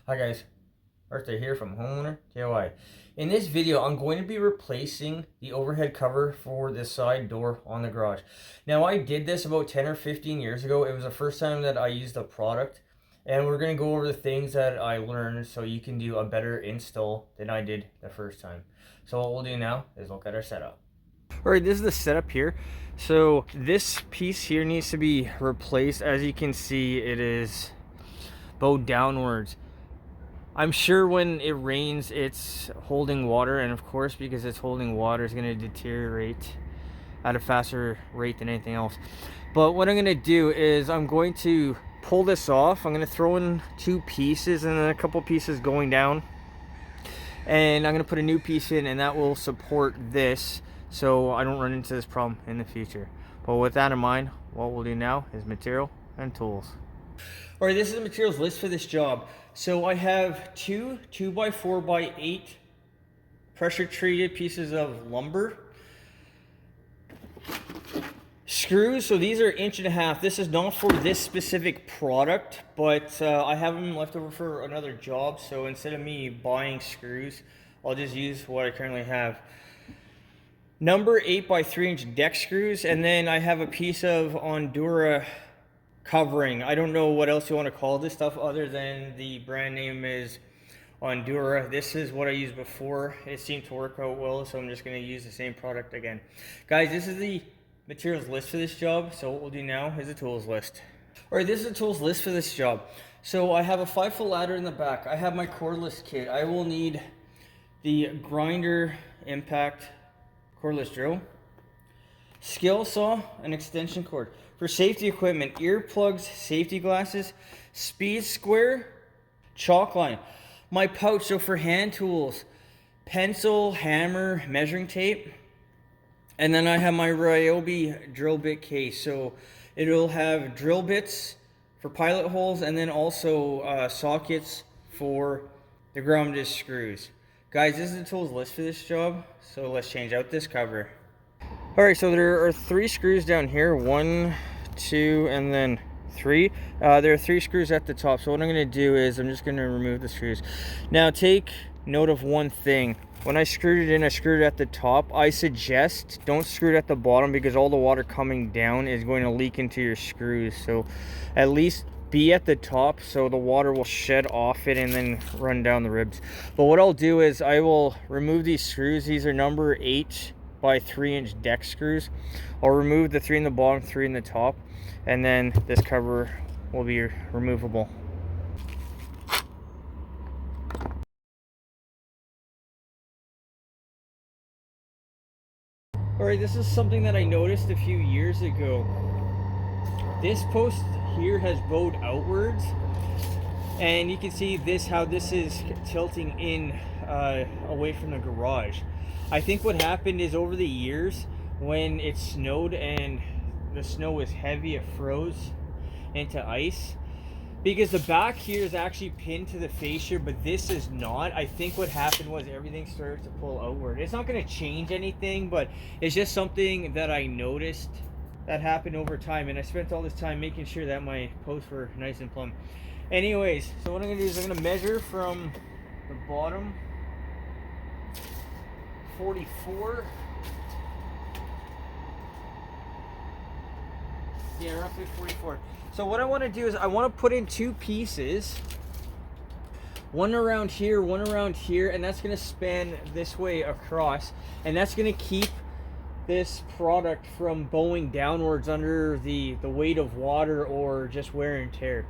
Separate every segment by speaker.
Speaker 1: Hi guys, Arthur here from Homeowner DIY. In this video, I'm going to be replacing the overhead cover for the side door on the garage. Now, I did this about 10 or 15 years ago. It was the first time that I used the product, and we're going to go over the things that I learned so you can do a better install than I did the first time. So what we'll do now is look at our setup. All right, this is the setup here. So this piece here needs to be replaced. As you can see, it is bowed downwards. I'm sure when it rains, it's holding water, and of course, because it's holding water, it's going to deteriorate at a faster rate than anything else. But what I'm going to do is I'm going to pull this off. I'm going to throw in two pieces and then a couple pieces going down, and I'm going to put a new piece in, and that will support this so I don't run into this problem in the future. But with that in mind, what we'll do now is material and tools. All right, this is the materials list for this job. So I have two 2x4x8 pressure treated pieces of lumber. Screws, so these are 1.5 inches. This is not for this specific product, but I have them left over for another job. So instead of me buying screws, I'll just use what I currently have. Number 8x3-inch deck screws, and then I have a piece of Ondura covering. I don't know what else you want to call this stuff other than the brand name is Ondura. This is what I used before. It seemed to work out well, so I'm just going to use the same product again. Guys, this is the materials list for this job. So what we'll do now is a tools list. All right, this is the tools list for this job. So I have a 5-foot ladder in the back. I have my cordless kit. I will need the grinder impact cordless drill, skill saw, an extension cord. For safety equipment, earplugs, safety glasses, speed square, chalk line. My pouch, so for hand tools, pencil, hammer, measuring tape. And then I have my Ryobi drill bit case. So it'll have drill bits for pilot holes and then also sockets for the grommeted screws. Guys, this is the tools list for this job. So let's change out this cover. All right, so there are 3 screws down here, 1, 2, and then 3. There are 3 screws at the top. So what I'm going to do is I'm just going to remove the screws. Now take note of one thing. When I screwed it in, I screwed it at the top. I suggest don't screw it at the bottom because all the water coming down is going to leak into your screws. So at least be at the top so the water will shed off it and then run down the ribs. But what I'll do is I will remove these screws. These are number 8x3-inch deck screws. I'll remove the 3 in the bottom, 3 in the top, and then this cover will be removable. All right, this is something that I noticed a few years ago. This post here has bowed outwards, and you can see this, how this is tilting in away from the garage. I think what happened is over the years when it snowed and the snow was heavy, it froze into ice. Because the back here is actually pinned to the fascia, but this is not. I think what happened was everything started to pull outward. It's not going to change anything, but it's just something that I noticed that happened over time, and I spent all this time making sure that my posts were nice and plumb. Anyways, so what I'm going to do is I'm going to measure from the bottom, 44. Yeah, roughly 44. So what I want to do is I want to put in 2 pieces, one around here, and that's going to span this way across, and that's going to keep this product from bowing downwards under the weight of water or just wear and tear.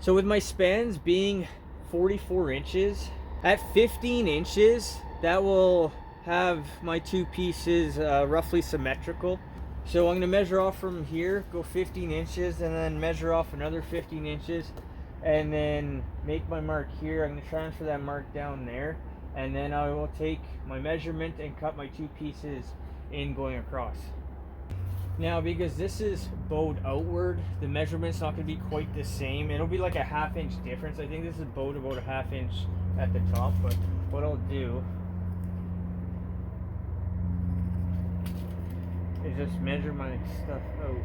Speaker 1: So with my spans being 44 inches, at 15 inches, that will have my 2 pieces roughly symmetrical. So I'm going to measure off from here, go 15 inches, and then measure off another 15 inches, and then make my mark here. I'm going to transfer that mark down there, and then I will take my measurement and cut my 2 pieces in going across. Now, because this is bowed outward, the measurement's not going to be quite the same. It'll be like a 1/2 inch difference. I think this is bowed about a 1/2 inch at the top, but what I'll do is just measure my stuff out.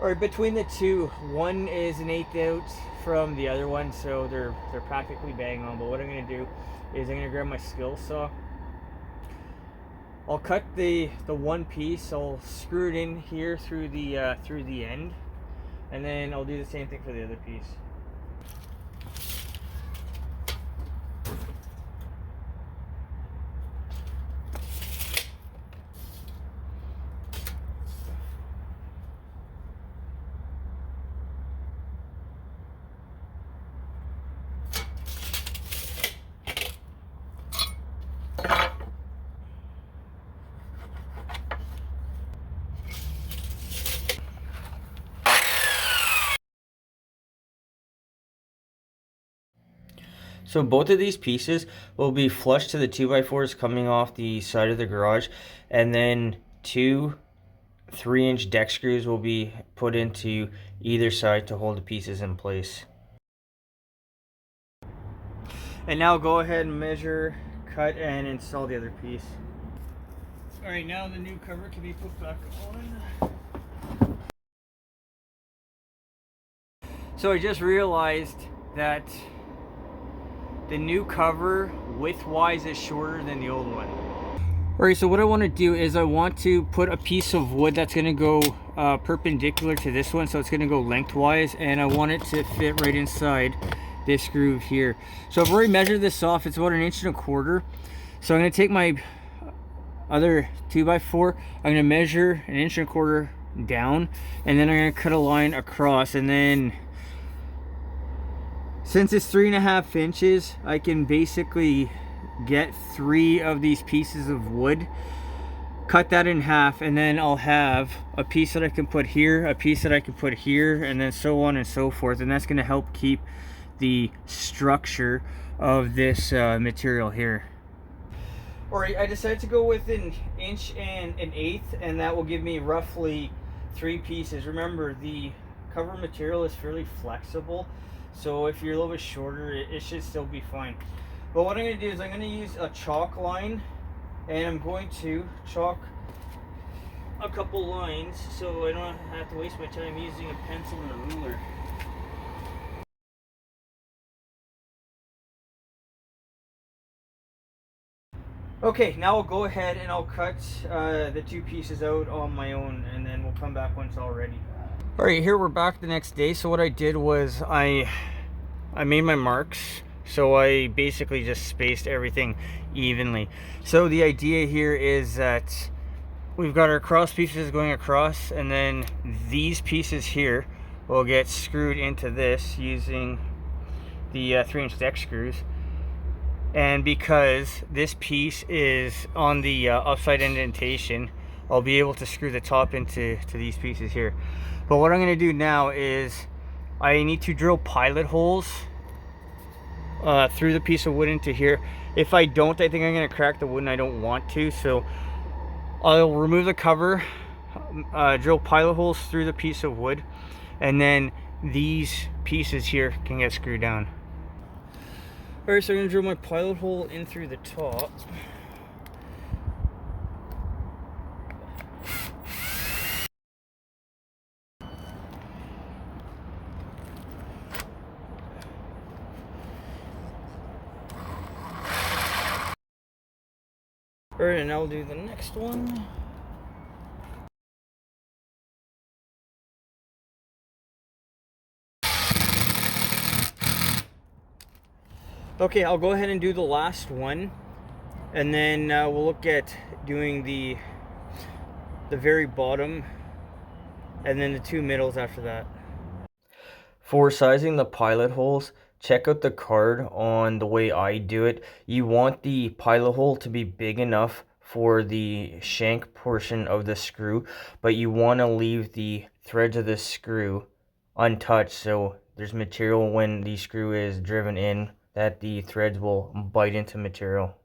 Speaker 1: Or between the two, one is an 1/8 out from the other one, so they're practically bang on. But what I'm gonna do is I'm gonna grab my skill saw. I'll cut the one piece. I'll screw it in here through the end, and then I'll do the same thing for the other piece. So both of these pieces will be flush to the 2x4s coming off the side of the garage, and then 2 3-inch deck screws will be put into either side to hold the pieces in place. And now go ahead and measure, cut, and install the other piece. Alright, now the new cover can be put back on. So I just realized that the new cover width-wise is shorter than the old one. Alright, so what I want to do is I want to put a piece of wood that's going to go perpendicular to this one, so it's going to go lengthwise, and I want it to fit right inside this groove here. So I've already measured this off. It's about 1 1/4 inches. So I'm going to take my other 2x4, I'm going to measure 1 1/4 inches down, and then I'm going to cut a line across, and then since it's 3.5 inches, I can basically get 3 of these pieces of wood, cut that in half, and then I'll have a piece that I can put here, a piece that I can put here, and then so on and so forth. And that's going to help keep the structure of this material here. Alright, I decided to go with 1 inch and 1/8, and that will give me roughly 3 pieces. Remember, the cover material is fairly flexible, so if you're a little bit shorter, it should still be fine. But what I'm going to do is I'm going to use a chalk line, and I'm going to chalk a couple lines so I don't have to waste my time using a pencil and a ruler. Okay, now I'll go ahead and I'll cut the 2 pieces out on my own, and then we'll come back when it's all ready. Alright, here we're back the next day. So what I did was I made my marks. So I basically just spaced everything evenly. So the idea here is that we've got our cross pieces going across, and then these pieces here will get screwed into this using the 3-inch deck screws. And because this piece is on the upside indentation, I'll be able to screw the top into these pieces here. But what I'm going to do now is I need to drill pilot holes through the piece of wood into here. If I don't, I think I'm going to crack the wood, and I don't want to. So I'll remove the cover, drill pilot holes through the piece of wood, and then these pieces here can get screwed down. Alright, so I'm going to drill my pilot hole in through the top. Alright, and I'll do the next one. Okay, I'll go ahead and do the last one, and then we'll look at doing the very bottom, and then the 2 middles after that. For sizing the pilot holes, check out the card on the way I do it. You want the pilot hole to be big enough for the shank portion of the screw, but you want to leave the threads of the screw untouched, so there's material when the screw is driven in that the threads will bite into material.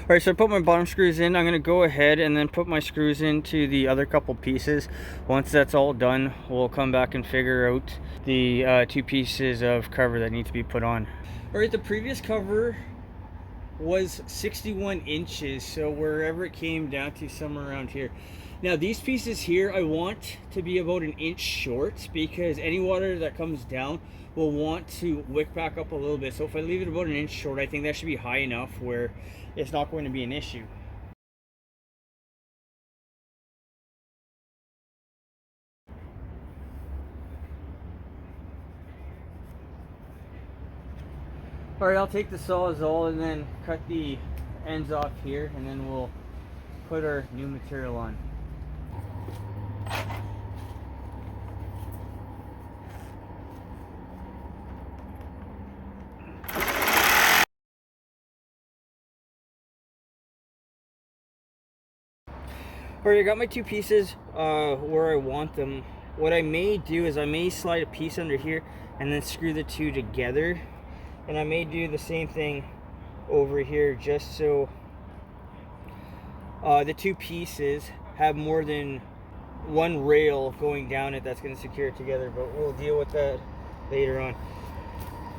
Speaker 1: Alright, so I put my bottom screws in. I'm going to go ahead and then put my screws into the other couple pieces. Once that's all done, we'll come back and figure out the 2 pieces of cover that need to be put on. Alright, the previous cover was 61 inches, so wherever it came down to, somewhere around here. Now these pieces here I want to be about an inch short, because any water that comes down will want to wick back up a little bit. So if I leave it about an inch short, I think that should be high enough where it's not going to be an issue. All right, I'll take the Sawzall and then cut the ends off here, and then we'll put our new material on. All right, I got my two pieces where I want them. What I may do is I may slide a piece under here and then screw the two together. And I may do the same thing over here, just so the two pieces have more than one rail going down it that's going to secure it together, but we'll deal with that later on.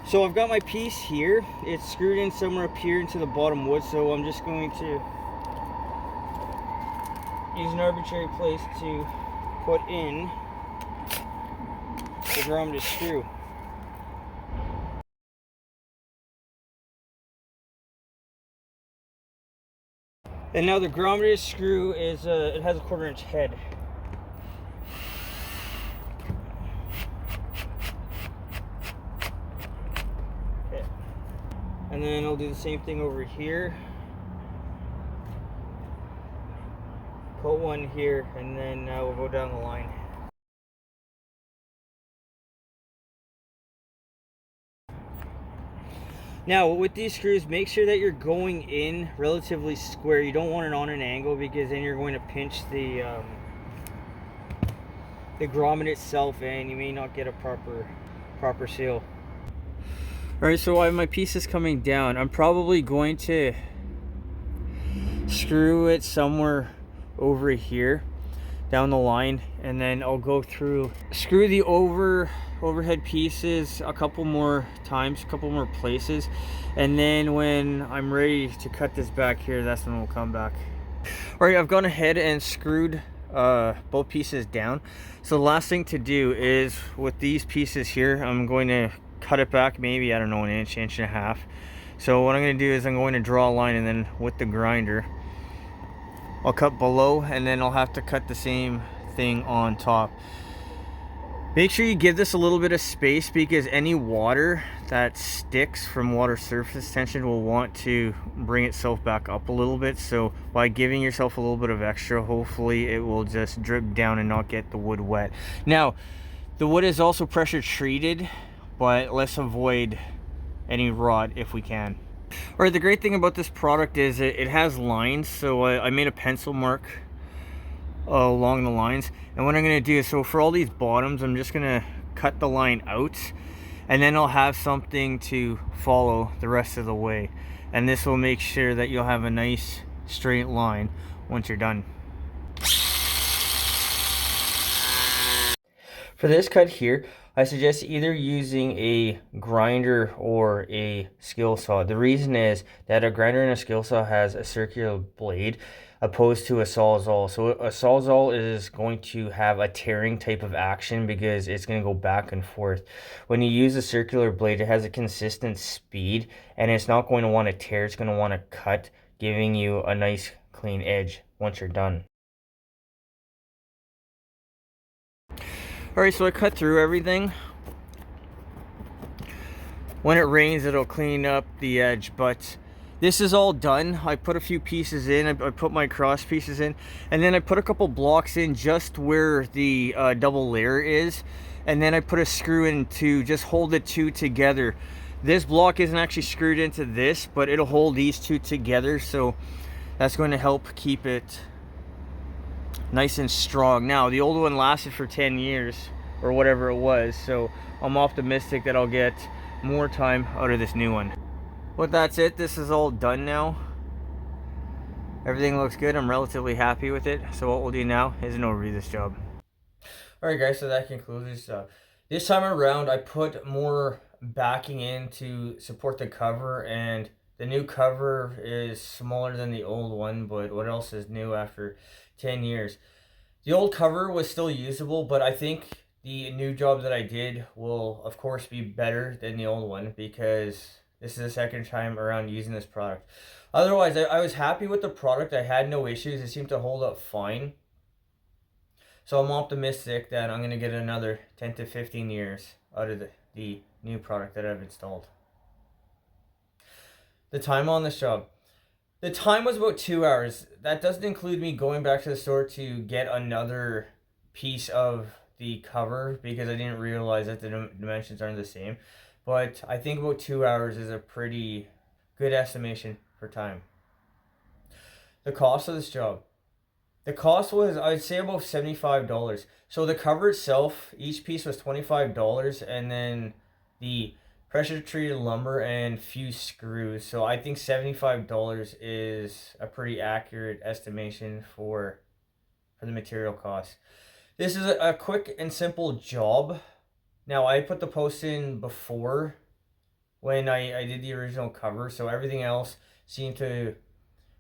Speaker 1: So I've got my piece here. It's screwed in somewhere up here into the bottom wood, so I'm just going to use an arbitrary place to put in the grommeted screw. And now the grommeted screw is it has a 1/4 inch head. Okay. And then I'll do the same thing over here. Put one here, and then we'll go down the line. Now with these screws, make sure that you're going in relatively square. You don't want it on an angle, because then you're going to pinch the grommet itself, and you may not get a proper seal. All right, so while my piece is coming down, I'm probably going to screw it somewhere over here down the line, and then I'll go through, screw the overhead pieces a couple more times, a couple more places, and then when I'm ready to cut this back here, that's when we'll come back. All right, I've gone ahead and screwed both pieces down. So the last thing to do is, with these pieces here, I'm going to cut it back maybe, I don't know, an inch, inch and a half. So what I'm going to do is I'm going to draw a line, and then with the grinder I'll cut below, and then I'll have to cut the same thing on top. Make sure you give this a little bit of space, because any water that sticks from water surface tension will want to bring itself back up a little bit. So by giving yourself a little bit of extra, hopefully it will just drip down and not get the wood wet. Now, the wood is also pressure treated, but let's avoid any rot if we can. All right, the great thing about this product is it has lines, so I made a pencil mark along the lines, and what I'm going to do is, so for all these bottoms, I'm just going to cut the line out, and then I'll have something to follow the rest of the way, and this will make sure that you'll have a nice straight line once you're done. For this cut here, I suggest either using a grinder or a skill saw. The reason is that a grinder and a skill saw has a circular blade opposed to a Sawzall. So a Sawzall is going to have a tearing type of action, because it's going to go back and forth. When you use a circular blade, it has a consistent speed, and it's not going to want to tear, it's going to want to cut, giving you a nice clean edge once you're done. Alright, so I cut through everything. When it rains, it'll clean up the edge, but this is all done. I put a few pieces in, I put my cross pieces in, and then I put a couple blocks in just where the double layer is, and then I put a screw in to just hold the two together. This block isn't actually screwed into this, but it'll hold these two together, so that's going to help keep it nice and strong. Now, the old one lasted for 10 years or whatever it was, so I'm optimistic that I'll get more time out of this new one. But that's it. This is all done now. Everything looks good. I'm relatively happy with it. So what we'll do now is an overview of this job. Alright guys, so that concludes this job. This time around I put more backing in to support the cover and The new cover is smaller than the old one, but what else is new after 10 years? The old cover was still usable, but I think the new job that I did will, of course, be better than the old one because this is the second time around using this product. Otherwise, I was happy with the product. I had no issues. It seemed to hold up fine. So I'm optimistic that I'm going to get another 10 to 15 years out of the new product that I've installed. The time on this job. The time was about 2 hours. That doesn't include me going back to the store to get another piece of the cover because I didn't realize that the dimensions aren't the same. But I think about 2 hours is a pretty good estimation for time. The cost of this job. The cost was, I'd say, about $75. So the cover itself, each piece was $25, and then the pressure treated lumber and few screws. So I think $75 is a pretty accurate estimation for the material cost. This is a quick and simple job. Now I put the post in before when I did the original cover, so everything else seemed to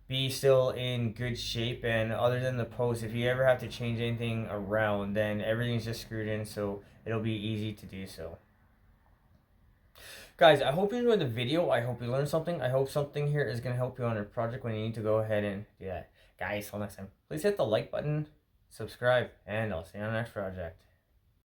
Speaker 1: be still in good shape, and other than the post, if you ever have to change anything around, then everything's just screwed in, so it'll be easy to do so. Guys, I hope you enjoyed the video. I hope you learned something. I hope something here is going to help you on your project when you need to go ahead and do that. Guys, till next time, please hit the like button, subscribe, and I'll see you on the next project.